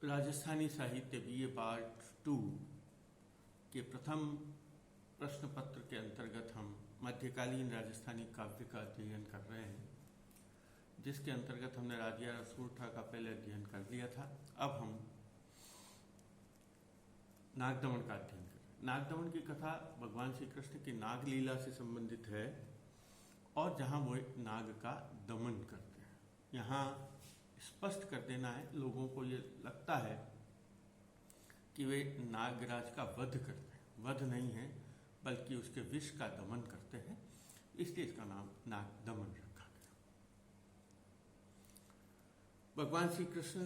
राजस्थानी साहित्य BA part 2 के प्रथम प्रश्न पत्र के अंतर्गत हम मध्यकालीन राजस्थानी काव्य का अध्ययन कर रहे हैं, जिसके अंतर्गत हमने राजिया रसूरठा का पहले अध्ययन कर लिया था। अब हम नागदमन का अध्ययन करें। नागदमन की कथा भगवान श्री कृष्ण की नाग लीला से संबंधित है और जहाँ वो नाग का दमन करते हैं। यहाँ स्पष्ट कर देना है, लोगों को ये लगता है कि वे नागराज का वध करते हैं। वध नहीं है, बल्कि उसके विष का दमन करते हैं, इसलिए इसका नाम नागदमन रखा गया। भगवान श्री कृष्ण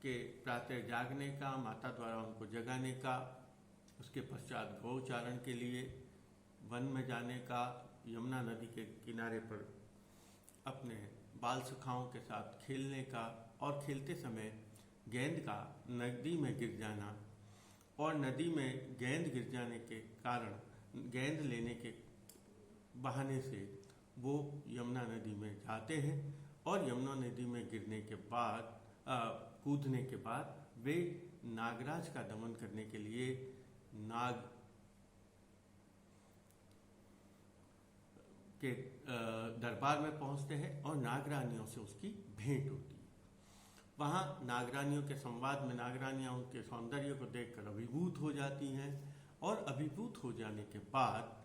के प्रातः जागने का, माता द्वारा उनको जगाने का, उसके पश्चात गौचारण के लिए वन में जाने का, यमुना नदी के किनारे पर अपने बाल सखाओं के साथ खेलने का और खेलते समय गेंद का नदी में गिर जाना और नदी में गेंद गिर जाने के कारण गेंद लेने के बहाने से वो यमुना नदी में जाते हैं और यमुना नदी में गिरने के बाद कूदने के बाद वे नागराज का दमन करने के लिए नाग के दरबार में पहुंचते हैं और नागरानियों से उसकी भेंट होती है। वहां नागरानियों के संवाद में नागरानियां उनके सौंदर्य को देखकर अभिभूत हो जाती हैं और अभिभूत हो जाने के बाद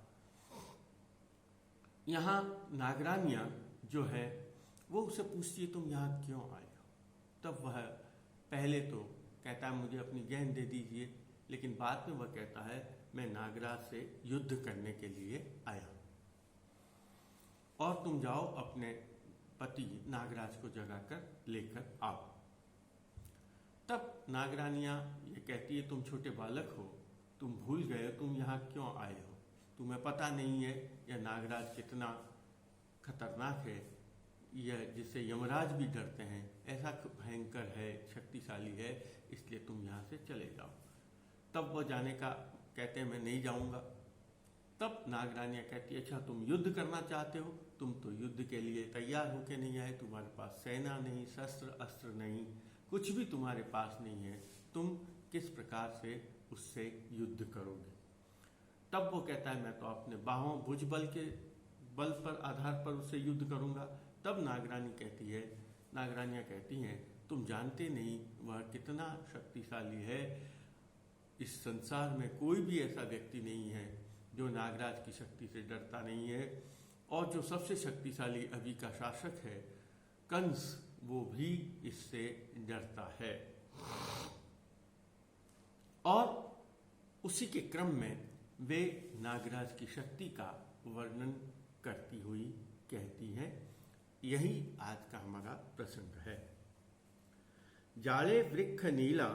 यहाँ नागरानियां जो है वो उससे पूछती है, तुम यहाँ क्यों आए हो? तब वह पहले तो कहता है मुझे अपनी गेंद दे दीजिए, लेकिन बाद में वह कहता है मैं नागराज से युद्ध करने के लिए आया हूं और तुम जाओ अपने पति नागराज को जगाकर लेकर आओ। तब नागरानियां ये कहती है, तुम छोटे बालक हो, तुम भूल गए हो तुम यहाँ क्यों आए हो? तुम्हें पता नहीं है यह नागराज कितना खतरनाक है, यह जिससे यमराज भी डरते हैं, ऐसा भयंकर है, शक्तिशाली है, इसलिए तुम यहाँ से चले जाओ। तब वो जाने का कहते हैं मैं नहीं जाऊंगा। तब नागरानियां कहती है, अच्छा तुम युद्ध करना चाहते हो, तुम तो युद्ध के लिए तैयार होके नहीं आए, तुम्हारे पास सेना नहीं, शस्त्र अस्त्र नहीं, कुछ भी तुम्हारे पास नहीं है, तुम किस प्रकार से उससे युद्ध करोगे? तब वो कहता है मैं तो अपने बाहों भुजबल के बल पर आधार पर उससे युद्ध करूंगा। तब नागरानियां कहती हैं तुम जानते नहीं वह कितना शक्तिशाली है, इस संसार में कोई भी ऐसा व्यक्ति नहीं है जो नागराज की शक्ति से डरता नहीं है, और जो सबसे शक्तिशाली अभी का शासक है कंस, वो भी इससे डरता है। और उसी के क्रम में वे नागराज की शक्ति का वर्णन करती हुई कहती है। यही आज का हमारा प्रसंग है। जाले वृक्ष नीला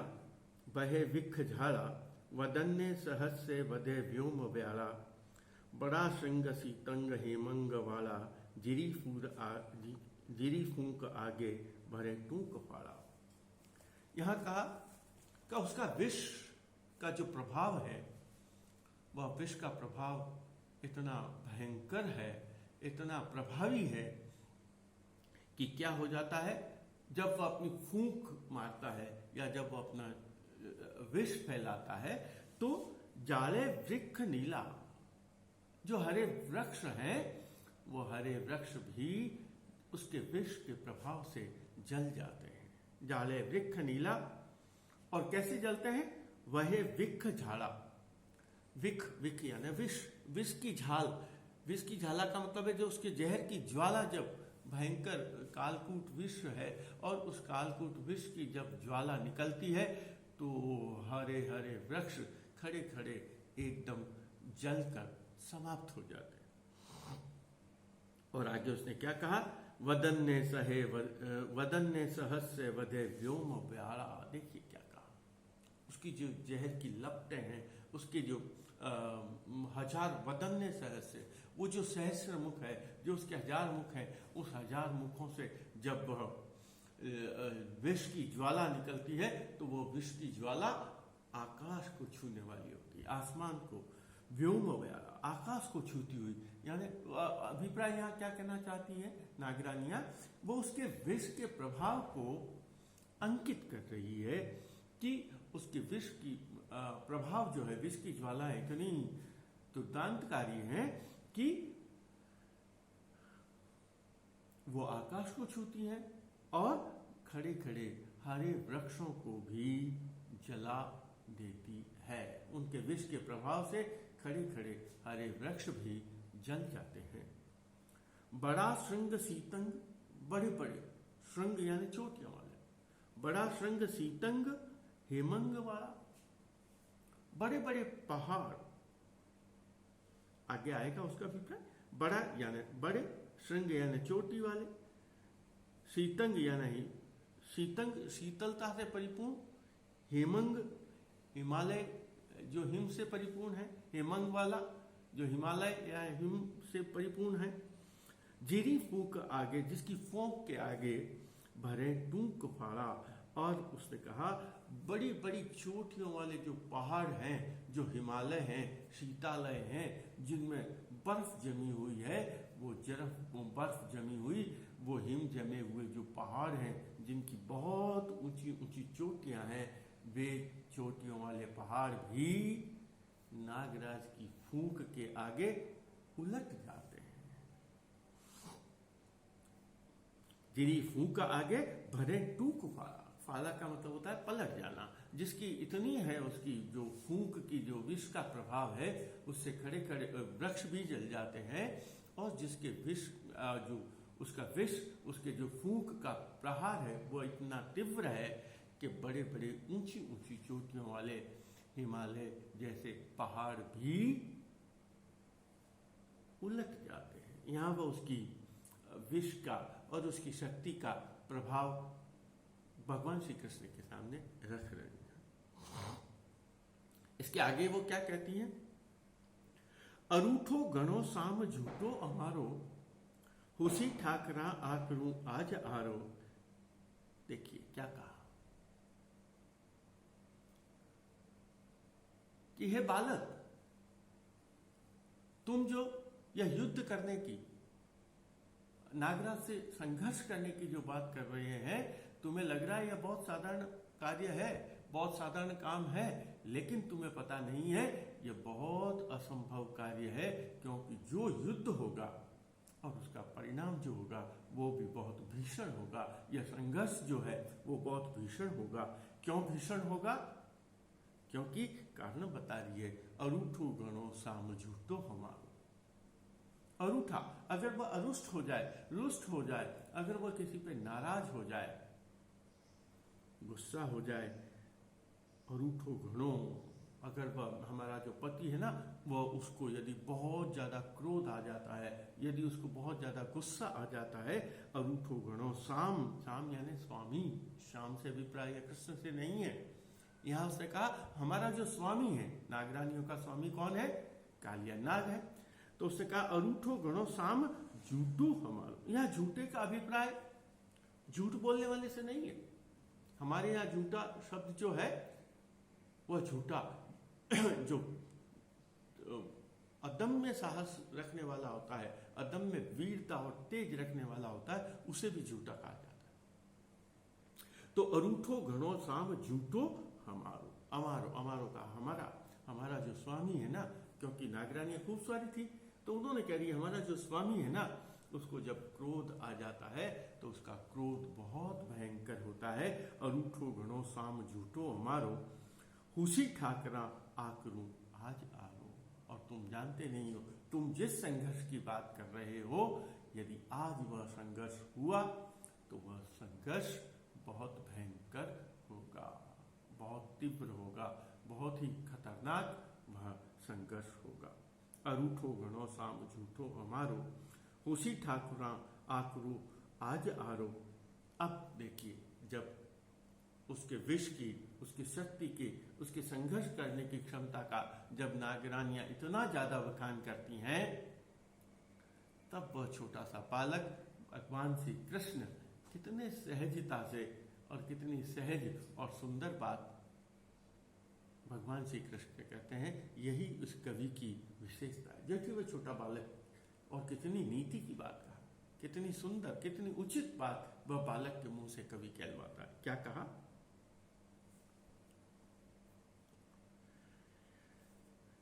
बहे विख झाला, वदन्य सहस्य वधे व्योम व्याला, बड़ा श्रृंग सीतंग हेमंग वाला, जिरी फूंक आगे भरे टूक फाड़ा। यहाँ कहा कि उसका विष का जो प्रभाव है, वह विष का प्रभाव इतना भयंकर है, इतना प्रभावी है कि क्या हो जाता है, जब वह अपनी फूंक मारता है या जब वह अपना विष फैलाता है तो जाले वृक्ष नीला, जो हरे वृक्ष हैं वो हरे वृक्ष भी उसके विष के प्रभाव से जल जाते हैं। जाले वृक्ष नीला, और कैसे जलते हैं? वह विख झाला, विख यानी विष की झाल। विष की झाला का मतलब है जो उसके जहर की ज्वाला, जब भयंकर कालकूट विष है और उस कालकूट विष की जब ज्वाला निकलती है तो हरे हरे वृक्ष खड़े खड़े एकदम जलकर समाप्त हो जाते हैं। और आगे उसने क्या कहा? वदन्य सहस्य वधे व्योम व्याला। देखिए क्या कहा, उसकी जो जहर की लपटें हैं, उसके जो हजार वदन्य सहस्य, वो जो सहस्र मुख है, जो उसके हजार मुख है, उस हजार मुखों से जब विष की ज्वाला निकलती है तो वो विष की ज्वाला आकाश को छूने वाली होती है, आसमान को, व्योम व्याला, आकाश को छूती हुई। यानी अभिप्राय यहाँ क्या कहना चाहती है नागरानियां? वो उसके विष के प्रभाव को अंकित कर रही है कि उसके विष की प्रभाव जो है, विष की ज्वालाएं इतनी दुर्दांतकारी हैं कि वो आकाश को छूती हैं और खड़े खड़े हरे वृक्षों को भी जला देती है। उनके विष के प्रभाव से खड़े खड़े हरे वृक्ष भी जल जाते हैं। बड़ा श्रृंग सीतंग, बड़े बड़े श्रृंग यानी चोटियों वाले, बड़ा श्रृंग सीतंग हेमंग वाला, बड़े बड़े पहाड़, आगे आएगा उसका अभिप्राय। बड़ा यानी बड़े, श्रृंग यानी चोटी वाले, सीतंग यानी शीतंग शीतलता से परिपूर्ण, हेमंग हिमालय जो हिम से परिपूर्ण है, हेमंग वाला जो हिमालय या हिम से परिपूर्ण है। जिरी फूक आगे, जिसकी फोंक के आगे भरे टूक फाड़ा। और उसने कहा बड़ी बड़ी चोटियों वाले जो पहाड़ हैं, जो हिमालय हैं, शीतालय हैं, जिनमें बर्फ जमी हुई है, वो बर्फ जमी हुई, वो हिम जमे हुए जो पहाड़ हैं, जिनकी बहुत ऊंची ऊंची चोटियां हैं, वे चोटियों वाले पहाड़ भी नागराज की फूंक के आगे उलट जाते हैं। जिरी फूंक आगे भरे टूक फाड़ा। फाला का मतलब होता है पलट जाना। जिसकी इतनी है, उसकी जो फूंक की जो विष का प्रभाव है, उससे खड़े खड़े वृक्ष भी जल जाते हैं। और जिसके विष जो उसका विष, उसके जो फूंक का प्रहार है, वो इतना तीव्र है कि बड़े बड़े ऊंची ऊंची चोटियों वाले हिमालय जैसे पहाड़ भी उलट जाते हैं। यहाँ वो उसकी विष का और उसकी शक्ति का प्रभाव भगवान श्री कृष्ण के सामने रख रहे हैं। इसके आगे वो क्या कहती हैं? अरूठो गणो साम झूठो अमारो, हुसी ठाकरा आकरू आज आरो। देखिए क्या कहा कि हे बालक, तुम जो यह युद्ध करने की, नागराज से संघर्ष करने की जो बात कर रहे हैं, तुम्हें लग रहा है यह बहुत साधारण कार्य है, बहुत साधारण काम है, लेकिन तुम्हें पता नहीं है यह बहुत असंभव कार्य है। क्योंकि जो युद्ध होगा और उसका परिणाम जो होगा वो भी बहुत भीषण होगा। यह संघर्ष जो है वो बहुत भीषण होगा। क्यों भीषण होगा? क्योंकि कारण बता रही है, अरूठो गणो साम झूठो हमारो। अरूठा, अगर वह अरुष्ट हो जाए, रुष्ट हो जाए, अगर वह किसी पे नाराज हो जाए, गुस्सा हो जाए, अरूठो गणो, अगर वह हमारा जो पति है ना, वह उसको यदि बहुत ज्यादा क्रोध आ जाता है, यदि उसको बहुत ज्यादा गुस्सा आ जाता है, अरूठो गणो साम, साम यानी स्वामी, शाम से अभिप्राय कृष्ण से नहीं है। यहां उसने कहा हमारा जो स्वामी है, नागरानियों का स्वामी कौन है? कालिया नाग है। तो उसने कहा अरूठो गणो साम झूठू हमारो। यहां झूठे का अभिप्राय झूठ बोलने वाले से नहीं है। हमारे यहाँ झूठा शब्द जो है वह झूठा जो अदम्य साहस रखने वाला होता है, अदम्य वीरता और तेज रखने वाला होता है, उसे भी झूठा कहा जाता है। तो अरूठो गणो साम झूठो हमारो, अमारो, अमारो का हमारा, हमारा जो स्वामी है ना, क्योंकि नागरानी खूब सारी थी, तो उन्होंने कह रही हमारा जो स्वामी है ना, उसको जब क्रोध आ जाता है तो उसका क्रोध बहुत भयंकर होता है। अरूठो गणो साम झूठो हमारो, हुसी ठाकरा आकरू आज आरो। और तुम जानते नहीं हो, तुम जिस संघर्ष की बात कर रहे हो, यदि आज वह संघर्ष हुआ तो वह संघर्ष बहुत भयंकर होगा, बहुत तीव्र होगा, बहुत ही खतरनाक वह संघर्ष होगा। अरूठो गणो साम झूठो हमारो, हुसी ठाकुरा आकरू आज आरो। अब देखिए, जब उसके विष की, उसकी शक्ति की, उसके संघर्ष करने की क्षमता का जब नागरानियां इतना ज्यादा बखान करती हैं, तब वह छोटा सा बालक भगवान श्री कृष्ण कितने सहजता से और कितनी सहज और सुंदर बात भगवान श्री कृष्ण कहते हैं। यही उस कवि की विशेषता है। जैसे वह छोटा बालक, और कितनी नीति की बात कहा, कितनी सुंदर, कितनी उचित बात वह बालक के मुंह से कवि कहलवाता है। क्या कहा?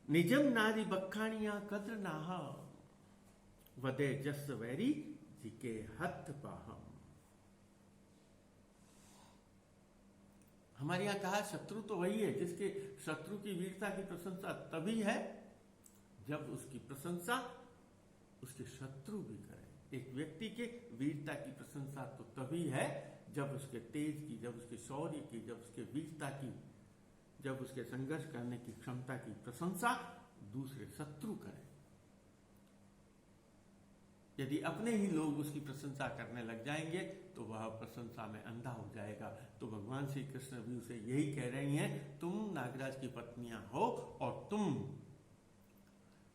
निजम नारी बखानिया कद्र नाहा, वदे जस वैरी जिके हथ पाहम। हमारे यहां कहा शत्रु तो वही है जिसके शत्रु की वीरता की प्रशंसा तभी है जब उसकी प्रशंसा उसके शत्रु भी करें। एक व्यक्ति के वीरता की प्रशंसा तो तभी है जब उसके तेज की, जब उसके शौर्य की, जब उसके वीरता की, जब उसके संघर्ष करने की क्षमता की प्रशंसा दूसरे शत्रु करें। यदि अपने ही लोग उसकी प्रशंसा करने लग जाएंगे तो वह प्रशंसा में अंधा हो जाएगा। तो भगवान श्री कृष्ण भी उसे यही कह रही हैं, तुम नागराज की पत्नियां हो और तुम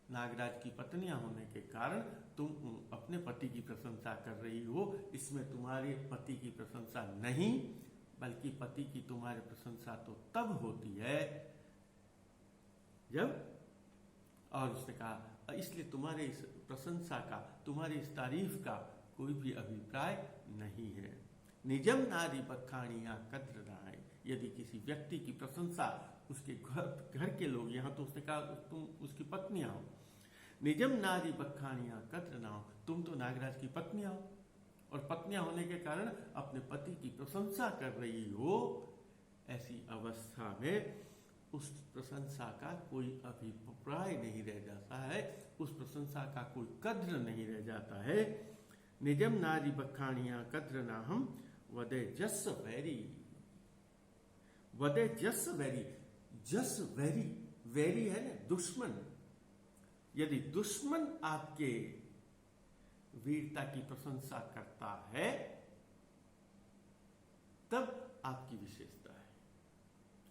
नागराज की पत्नियां होने के कारण तुम अपने पति की प्रशंसा कर रही हो। इसमें तुम्हारे पति की प्रशंसा नहीं, बल्कि पति की तुम्हारी प्रशंसा तो तब होती है जब, और उसने कहा इसलिए तुम्हारे इस प्रशंसा का, तुम्हारी इस तारीफ का कोई भी अभिप्राय नहीं है। निजम नारी बखानिया कद्र नाय, यदि किसी व्यक्ति की प्रशंसा उसके घर के लोग, यहां तो उसने कहा तुम उसकी पत्नियां हो, निजम नारी बखानिया कद्र ना हो, तुम तो नागराज की पत्नियां हो और पत्नियां होने के कारण अपने पति की प्रशंसा कर रही हो। ऐसी अवस्था में उस प्रशंसा का कोई अभिप्राय नहीं रह जाता है, उस प्रशंसा का कोई कद्र नहीं रह जाता है। निजम नारी बखानिया कद्र ना हम, वदे जस वैरी, वदे जस वैरी, जस वैरी, वैरी है ना दुश्मन। यदि दुश्मन आपके वीरता की प्रशंसा करता है तब आपकी विशेषता है।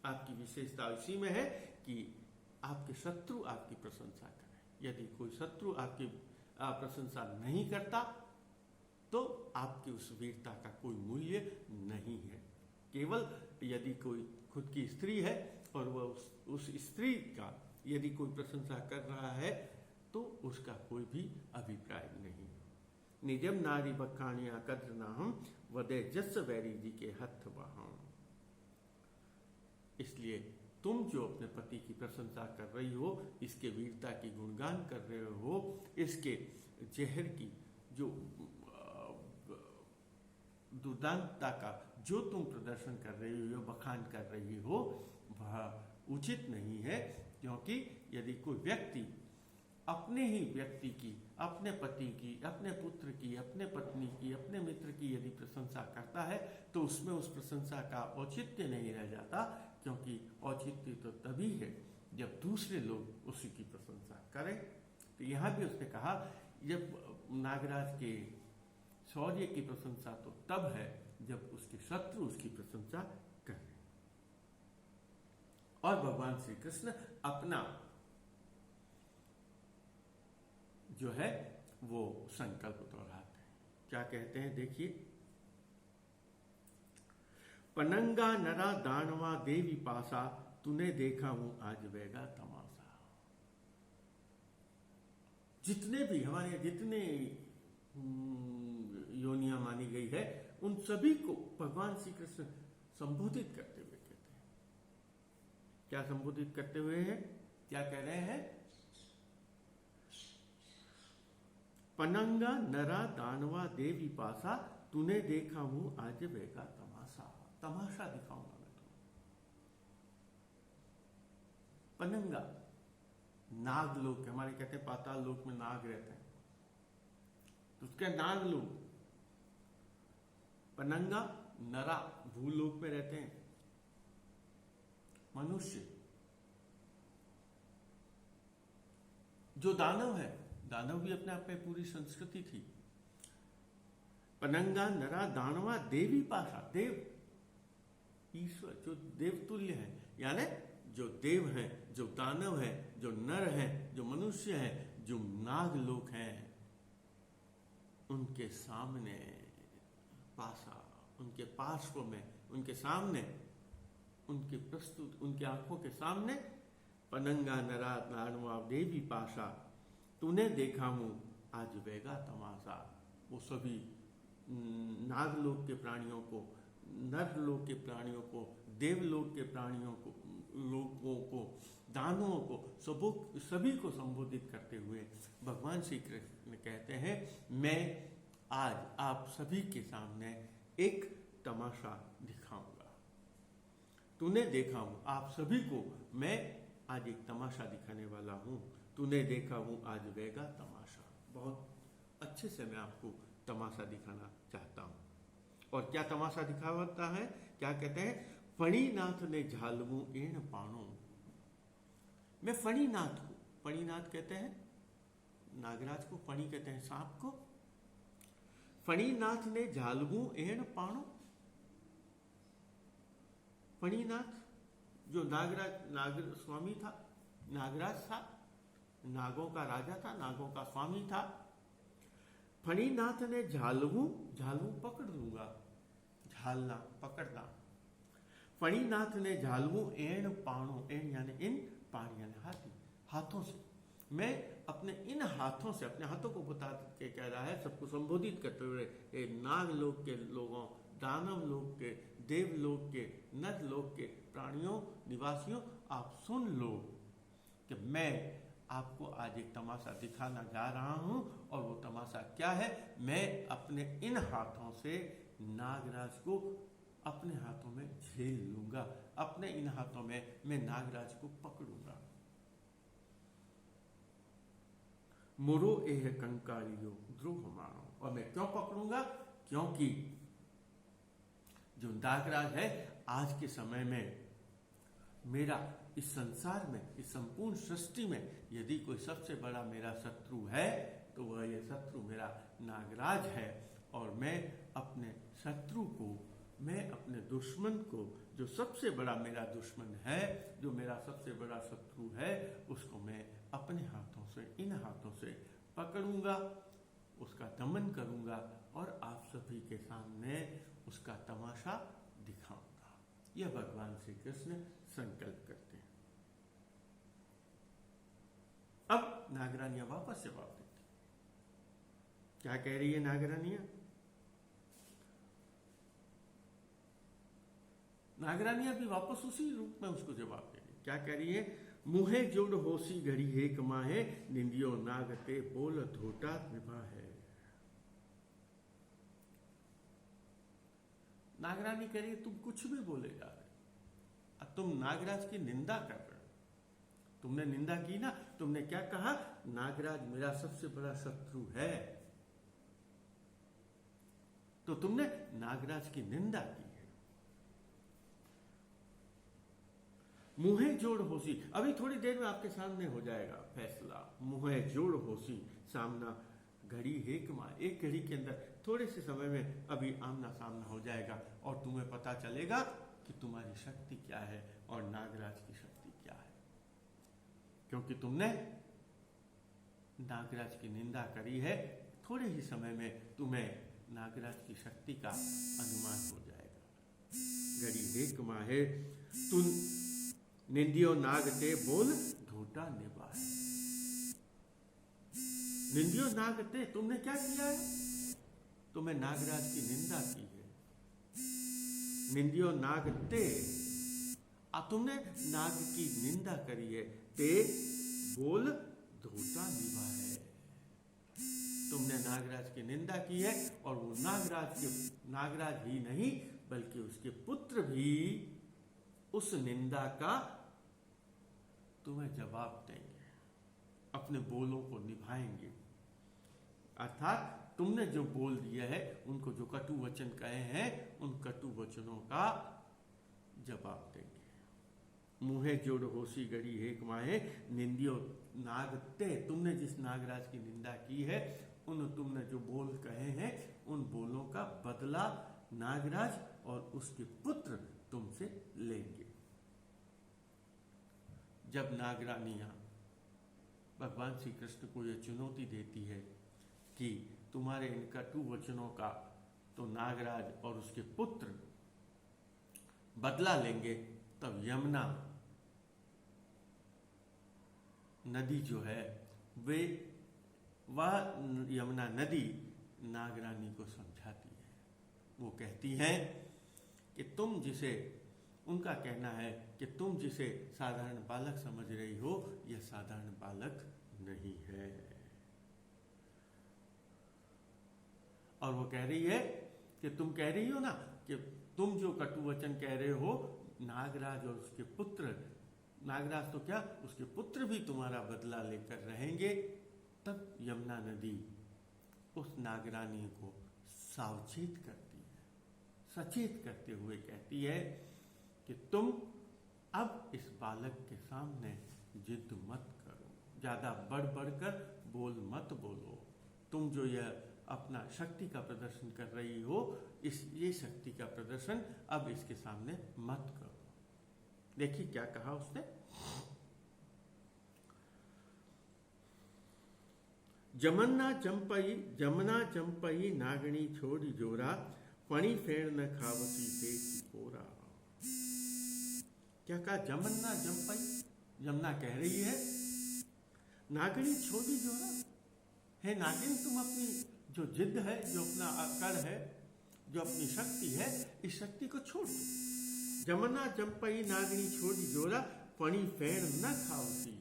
आपकी विशेषता इसी में है कि आपके शत्रु आपकी प्रशंसा करें। यदि कोई शत्रु आपकी प्रशंसा नहीं करता तो आपकी उस वीरता का कोई मूल्य नहीं है। केवल यदि कोई खुद की स्त्री है और वह उस स्त्री का यदि कोई प्रशंसा कर रहा है तो उसका कोई भी अभिप्राय नहीं। निजम नारी बखानिया कद्र ना हम, वदे जस वैरी जी के हथ वहां। इसलिए तुम जो अपने पति की प्रशंसा कर रही हो, इसके वीरता की गुणगान कर रहे हो, इसके जहर की जो दुर्दांतता का जो तुम प्रदर्शन कर रही हो, बखान कर रही हो, वह उचित नहीं है। क्योंकि यदि कोई व्यक्ति अपने ही व्यक्ति की, अपने पति की, अपने पुत्र की, अपने पत्नी की, अपने मित्र की यदि प्रशंसा करता है तो उसमें उस प्रशंसा का औचित्य नहीं रह जाता। क्योंकि औचित्य तो तभी है जब दूसरे लोग उसी की प्रशंसा करें। तो यहां भी उसने कहा जब नागराज के शौर्य की प्रशंसा तो तब है जब उसके शत्रु उसकी प्रशंसा करें। और भगवान श्री कृष्ण अपना जो है वो संकल्प दोहराते हैं। क्या कहते हैं देखिए, पनंगा नरा दानवा देवी पासा, तूने देखा हूं आज वेगा तमाशा। जितने भी हमारे जितने योनियां मानी गई है उन सभी को भगवान श्री कृष्ण संबोधित करते हुए कहते हैं। क्या संबोधित करते हुए हैं, क्या कह रहे हैं? पनंगा नरा दानवा देवी पासा, तूने देखा हूं आज वेगा तमाशा। तमाशा दिखाऊंगा मैं तुम्हें। पनंगा नाग लोक, हमारे कहते हैं पाताल लोक में नाग रहते हैं, तो उसके नाग लोक। पनंगा नरा भूलोक में रहते हैं मनुष्य। जो दानव है, दानव भी अपने आप में पूरी संस्कृति थी। पनंगा नरा दानवा देवी पाशा, देव ईश्वर जो देवतुल्य है, यानी जो देव हैं, जो दानव हैं, जो नर हैं, जो मनुष्य हैं, जो नाग लोक हैं, उनके सामने पासा, उनके पार्श्व में, उनके सामने, उनके प्रस्तुत, उनकी आंखों के सामने पनंगा नरा दानवा देवी पाशा, तूने देखा हूं आज वेगा तमाशा। वो सभी नागलोक के प्राणियों को, नरलोक के प्राणियों को, देवलोक के प्राणियों को, लोगों को, दानवों को, सभी को संबोधित करते हुए भगवान श्री कृष्ण कहते हैं, मैं आज आप सभी के सामने एक तमाशा दिखाऊंगा। तूने देखा हूं, आप सभी को मैं आज एक तमाशा दिखाने वाला हूं। तूने देखा हूं आज वेगा तमाशा। बहुत अच्छे से मैं आपको तमाशा दिखाना चाहता हूं। और क्या तमाशा दिखाता है? क्या कहते हैं? फणीनाथ ने झालमू एण पाणो। मैं फणीनाथ हूं। फणीनाथ कहते हैं नागराज को, फणी कहते हैं सांप को। फणीनाथ ने झालमू एण पाणो। फणीनाथ जो नाग स्वामी था, नागराज था, नागों का राजा था, नागों का स्वामी था। फणीनाथ ने झालमू पकड़ लूंगा, झालना, पकड़ना। फणीनाथ ने झालमू एण पाणो, एण यानी इन, पाण यानी हाथी, हाथों से। मैं अपने इन हाथों से, अपने हाथों को बता के कह रहा है, सबको संबोधित करते हुए, नाग लोक के लोगों, दानव लोक के, देव लोक के, नर लोक के प्राणियों, निवासियों, आप सुन लो कि मैं आपको आज एक तमाशा दिखाना जा रहा हूं। और वो तमाशा क्या है? मैं अपने इन हाथों से नागराज को अपने हाथों में झेल लूंगा। अपने इन हाथों में मैं नागराज को पकड़ूंगा। मुरो एह कंकारियो द्रोह मारो। और मैं क्यों पकड़ूंगा? क्योंकि जो नागराज है, आज के समय में मेरा इस संसार में, इस संपूर्ण सृष्टि में यदि कोई सबसे बड़ा मेरा शत्रु है तो वह ये शत्रु मेरा नागराज है। और मैं अपने शत्रु को, मैं अपने दुश्मन को, जो सबसे बड़ा मेरा दुश्मन है, जो मेरा सबसे बड़ा शत्रु है, उसको मैं अपने हाथों से, इन हाथों से पकड़ूंगा, उसका दमन करूंगा और आप सभी के सामने उसका तमाशा दिखाऊंगा। यह भगवान श्री कृष्ण संकल्प करते हैं। अब नागरानियां वापस जवाब देती। क्या कह रही है नागरानियां? नागरानियां भी वापस उसी रूप में उसको जवाब दे रही। क्या कह रही है? मुहे जोड़ होसी घड़ी हे कमाहे, निंदियो नागते बोल धोटा निभा है। नागरानी कह रही है, तुम कुछ भी बोले जा रहे, अब तुम नागराज की निंदा कर रहे हो। तुमने निंदा की ना, तुमने क्या कहा? नागराज मेरा सबसे बड़ा शत्रु है। तो तुमने नागराज की निंदा की है। मुहे जोड़ होसी, अभी थोड़ी देर में आपके सामने हो जाएगा फैसला। मुहे जोड़ होसी, सामना घड़ी हेकमा, एक घड़ी के अंदर, थोड़े से समय में अभी आमना सामना हो जाएगा और तुम्हें पता चलेगा कि तुम्हारी शक्ति क्या है और नागराज की शक्ति क्या है। क्योंकि तुमने नागराज की निंदा करी है, थोड़े ही समय में तुम्हें नागराज की शक्ति का अनुमान हो जाएगा। घड़ी हेकमा है, तुम निंदियो नागते बोल धोटा निभा है। निंदियो नागते, तुमने क्या किया है? तुम्हें नागराज की निंदा की है। निंदियो नागते, तुमने नाग की निंदा करी है। ते बोल धोटा निभा है, तुमने नागराज की निंदा की है और वो नागराज ही नहीं बल्कि उसके पुत्र भी उस निंदा का तुम्हें जवाब देंगे, अपने बोलों को निभाएंगे। अर्थात तुमने जो बोल दिया है, उनको जो कटु वचन कहे हैं, उन कटु वचनों का जवाब देंगे। मुहे जोड़ होसी गड़ी हेक माहे, निंदियो नागते, तुमने जिस नागराज की निंदा की है, उन तुमने जो बोल कहे हैं, उन बोलों का बदला नागराज और उसके पुत्र तुमसे लेंगे। जब नागरानियां भगवान श्री कृष्ण को यह चुनौती देती है कि तुम्हारे इन कटु वचनों का तो नागराज और उसके पुत्र बदला लेंगे, तब यमुना नदी जो है, वह यमुना नदी नागरानी को समझाती है। वो कहती है कि तुम जिसे उनका कहना है कि तुम जिसे साधारण बालक समझ रही हो यह साधारण बालक नहीं है। और वो कह रही है कि तुम कह रही हो ना कि तुम जो कटु वचन कह रहे हो, नागराज और उसके पुत्र, नागराज तो क्या उसके पुत्र भी तुम्हारा बदला लेकर रहेंगे। तब यमुना नदी उस नागरानी को सावचेत करती है, सचेत करते हुए कहती है कि तुम अब इस बालक के सामने जिद मत करो, ज्यादा बढ़ बढ़कर बोल मत बोलो। तुम जो यह अपना शक्ति का प्रदर्शन कर रही हो, ये शक्ति का प्रदर्शन अब इसके सामने मत करो। देखिए क्या कहा उसने, जमना जंपई नागणी छोड़ी जोरा, पणी फेर न खावती देखी पोरा। क्या कहा, जमना जंपई, यमुना कह रही है नागणी छोड़ी जोरा, हे नागिन तुम अपनी जो जिद है, जो अपना अकड़ है, जो अपनी शक्ति है, इस शक्ति को छोड़ दो। जमना जंपई नागणी छोड़ी जोरा, पणी फेर न खावसी।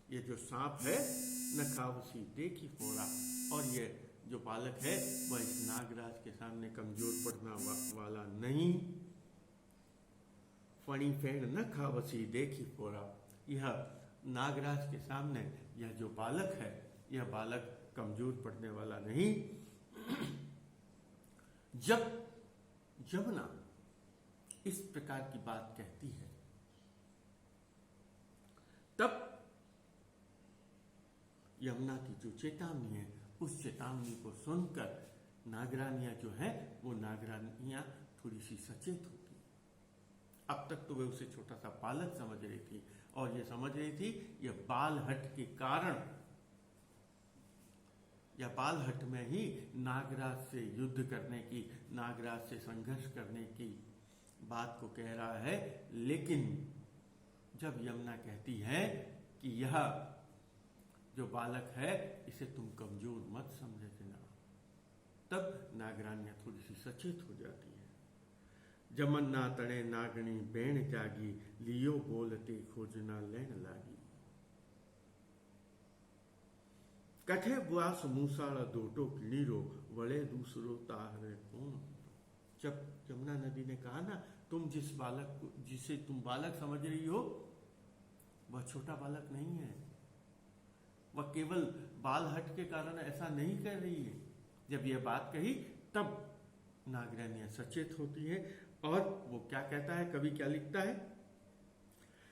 ये जो सांप है न खावसी देखी फोरा, और ये जो बालक है वह इस नागराज के सामने कमजोर पड़ना वाला नहीं। फणी फेर न खावसी देखी फोरा, यह नागराज के सामने यह जो बालक है, यह बालक कमजोर पड़ने वाला नहीं। जब यमुना इस प्रकार की बात कहती है, तब यमुना की जो चेतावनी है, उस चेतावनी को सुनकर नागरानियां जो है, वो नागरानियां थोड़ी सी सचेत होती है। अब तक तो वे उसे छोटा सा बालक समझ रही थी, और ये समझ रही थी यह बालहट के कारण, या बालहट में ही नागराज से युद्ध करने की, नागराज से संघर्ष करने की बात को कह रहा है। लेकिन जब यमुना कहती है कि यह जो बालक है इसे तुम कमजोर मत समझना, तब नागरानियां थोड़ी सी सचेत हो जाती है। जमन्ना तणे नागणी बेण जागी, लियो बोलते खोजना लेन लागी। कठे बुआस मूसाड़ा दोटो कीड़ीरो, वड़े दूसरो ताहरे कौन। जब यमुना नदी ने कहा ना, तुम जिस बालक को, जिसे तुम बालक समझ रही हो, वह छोटा बालक नहीं है, वह केवल बालहट के कारण ऐसा नहीं कर रही है। जब यह बात कही तब नागरानियां सचेत होती है, और वो क्या कहता है, कवि क्या लिखता है,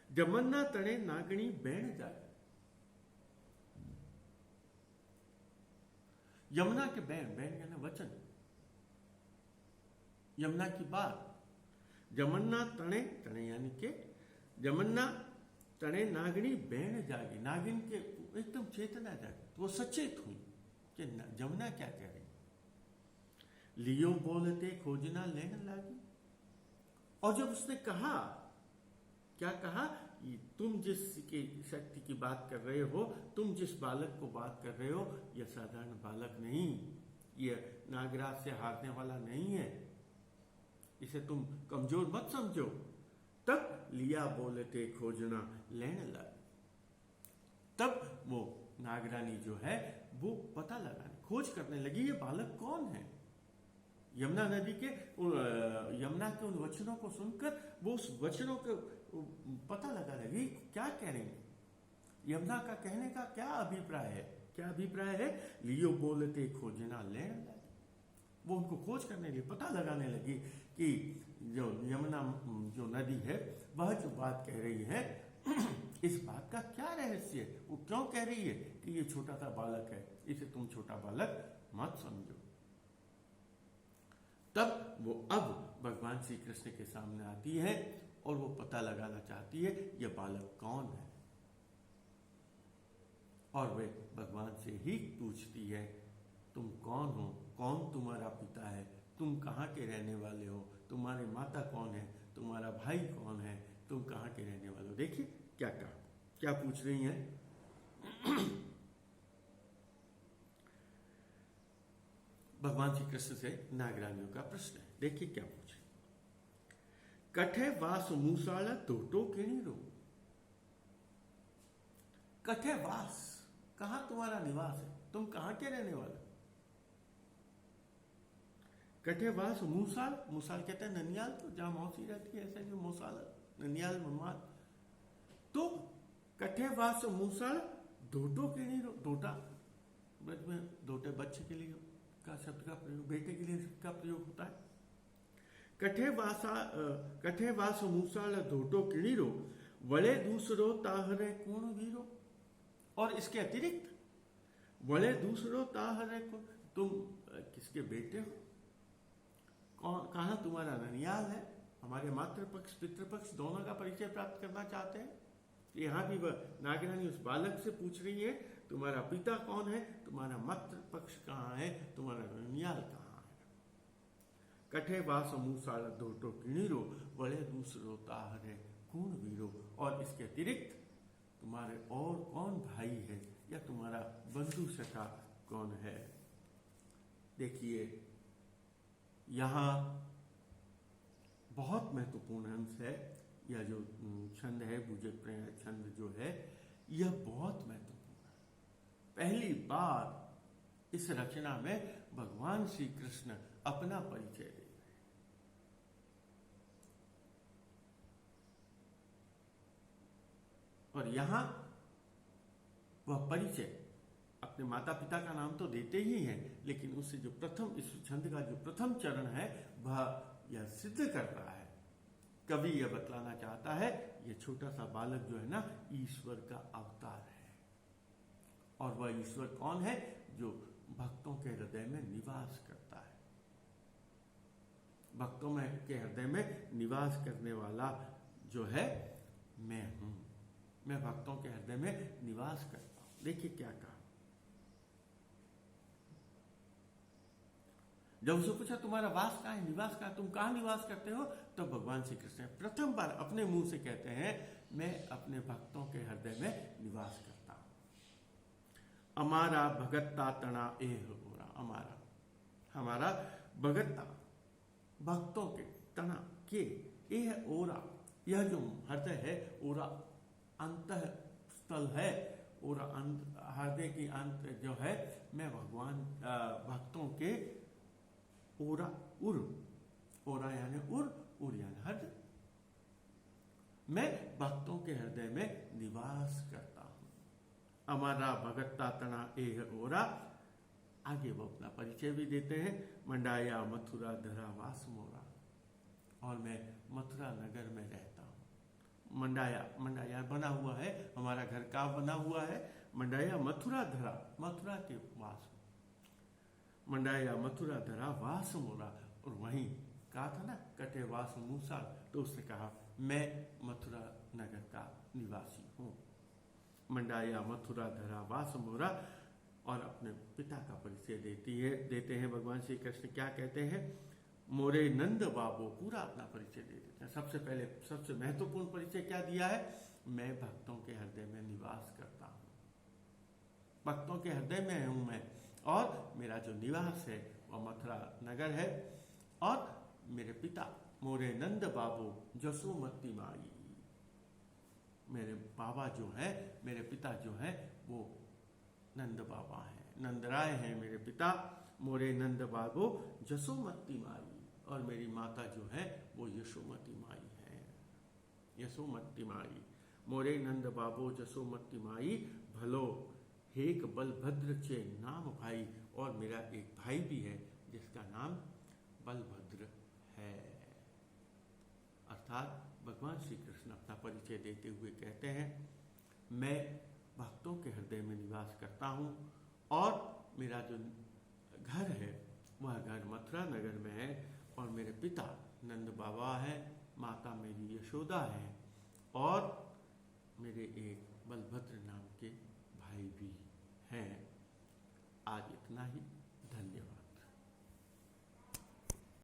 जमन्ना तणे नागणी बैण जाए। यमुना के बैण यानी वचन, यमुना की बात, जमन्ना तणे तणे यानी के जमन्ना तणे नागणी बैण जागी, नागिन के एकदम चेतना जागी, तो वो सचेत हुई कि जमुना क्या कह रही। लियो बोलते खोजना लेने लागी, और जब उसने कहा, क्या कहा, तुम जिस की शक्ति की बात कर रहे हो, तुम जिस बालक को बात कर रहे हो, यह साधारण बालक नहीं, यह नागराज से हारने वाला नहीं है, इसे तुम कमजोर मत समझो। तब लिया बोलते खोजना लेने लगी, तब वो नागरानी जो है वो पता लगाने, खोज करने लगी ये बालक कौन है। यमुना नदी के यमुना के उन वचनों को सुनकर वो उस वचनों को पता लगा लगी क्या कह रहे हैं, यमुना का कहने का क्या अभिप्राय है, क्या अभिप्राय है। लियो बोलते खोजना लेने लगी, वो उनको खोज करने लगी, पता लगाने लगी कि जो यमुना जो नदी है वह जो बात कह रही है इस बात का क्या रहस्य है, वो क्यों कह रही है कि ये छोटा सा बालक है, इसे तुम छोटा बालक मत समझो। तब वो अब भगवान श्री कृष्ण के सामने आती है और वो पता लगाना चाहती है ये बालक कौन है, और वे भगवान से ही पूछती है तुम कौन हो, कौन तुम्हारा पिता है, तुम कहाँ के रहने वाले हो, तुम्हारी माता कौन है, तुम्हारा भाई कौन है, तुम कहाँ के रहने वाले हो। देखिए क्या कहा, क्या पूछ रही हैं भगवान श्री कृष्ण से नागरानियों का प्रश्न है। देखिए क्या पूछे, कठे वास मूसाल तोटो किणीरो। कठे वास, कहां तुम्हारा निवास है, तुम कहां के रहने वाले। कठे वास मूसाल, मूसाल कहते हैं ननियाल को, जहां मौसी रहती है, ऐसे जो मूसाल ननियाल मम्माल। तो कठे वास मूसाल डोटो किणीरो, डोटा ब्रज में डोटे बच्चे के लिए का शब्द का प्रयोग, बेटे के लिए का प्रयोग होता है। कठे वास मूसाल डोटो किणीरो, वले दूसरो ताहरे कूण वीरो। और इसके अतिरिक्त वले दूसरो ताहरे कूण, तुम किसके बेटे हो, कहां तुम्हारा ननियाल है। हमारे मातृपक्ष पितृपक्ष दोनों का परिचय प्राप्त करना चाहते हैं। यहां भी वह नागरानी उस बालक से पूछ रही है, तुम्हारा पिता कौन है, तुम्हारा मातृपक्ष कहां है, तुम्हारा ननियाल कहां है। कठे वास मूसाल डोटो किणीरो, वले दूसरो ताहरे कूण वीरो। और इसके अतिरिक्त तुम्हारे और कौन भाई है या तुम्हारा बंधु सखा कौन है। देखिए यहां बहुत महत्वपूर्ण अंश है, यह जो छंद है भुजग प्रणय छंद जो है, यह बहुत महत्वपूर्ण है। पहली बार इस रचना में भगवान श्री कृष्ण अपना परिचय दे रहे हैं। और यहां वह परिचय अपने माता पिता का नाम तो देते ही हैं, लेकिन उससे जो प्रथम, इस छंद का जो प्रथम चरण है, वह यह सिद्ध कर रहा है, कवि यह बतलाना चाहता है, यह छोटा सा बालक जो है ना, ईश्वर का अवतार है। और वह ईश्वर कौन है, जो भक्तों के हृदय में निवास करता है। भक्तों में के हृदय में निवास करने वाला जो है मैं हूं, मैं भक्तों के हृदय में निवास करता हूं। देखिए क्या कहा, जब उससे पूछा तुम्हारा वास कहाँ है, निवास कहाँ, तुम कहाँ निवास करते हो, तो भगवान श्री कृष्ण प्रथम बार अपने मुंह से कहते हैं, मैं अपने भक्तों के हृदय में निवास करता हूं। हमारा भगत्ता तना एह ओरा, हमारा भगत्ता भक्तों के तना के एह ओरा, यह जो हृदय है, ओरा अंतः स्थल है, ओरा हृदय की अंत जो है, मैं भगवान भक्तों के ओरा उर, ओरा यानी उर यानी हृदय, मैं भक्तों के हृदय में निवास करता हूं। हमारा भगत्ता तना एह ओरा। आगे वो अपना परिचय भी देते हैं, मंडाया मथुरा धरा वास मोरा, और मैं मथुरा नगर में रहता हूं। मंडाया बना हुआ है, हमारा घर का बना हुआ है। मंडाया मथुरा धरा, मथुरा के वास, मंडाया मथुरा धरा वास मोरा। और वहीं कहा था ना, कटे वास मूसा, तो उसने कहा मैं मथुरा नगर का निवासी हूं। मंडाया मथुरा धरा वास मोरा। और अपने पिता का परिचय देते हैं भगवान श्री कृष्ण। क्या कहते हैं, मोरे नंद बाबो, पूरा अपना परिचय दे देते हैं। सबसे पहले सबसे महत्वपूर्ण परिचय क्या दिया है, मैं भक्तों के हृदय में निवास करता हूं, भक्तों के हृदय में हूं मैं, और मेरा जो निवास है वह मथुरा नगर है। और मेरे पिता मोरे नंद बाबू जसोमती माई, मेरे बाबा जो है, मेरे पिता जो है वो नंद बाबा हैं, नंदराय हैं मेरे पिता। मोरे नंद बाबू जसोमती माई, और मेरी माता जो है वो यशोमती माई है, यशोमती माई। मोरे नंद बाबू जसोमती माई, भलो हेक बलभद्र चे नाम भाई। और मेरा एक भाई भी है जिसका नाम बलभद्र है। अर्थात भगवान श्री कृष्ण अपना परिचय देते हुए कहते हैं, मैं भक्तों के हृदय में निवास करता हूँ, और मेरा जो घर है वह घर मथुरा नगर में है, और मेरे पिता नंद बाबा है, माता मेरी यशोदा है, और मेरे एक बलभद्र नाम के भाई भी हैं। आज इतना ही।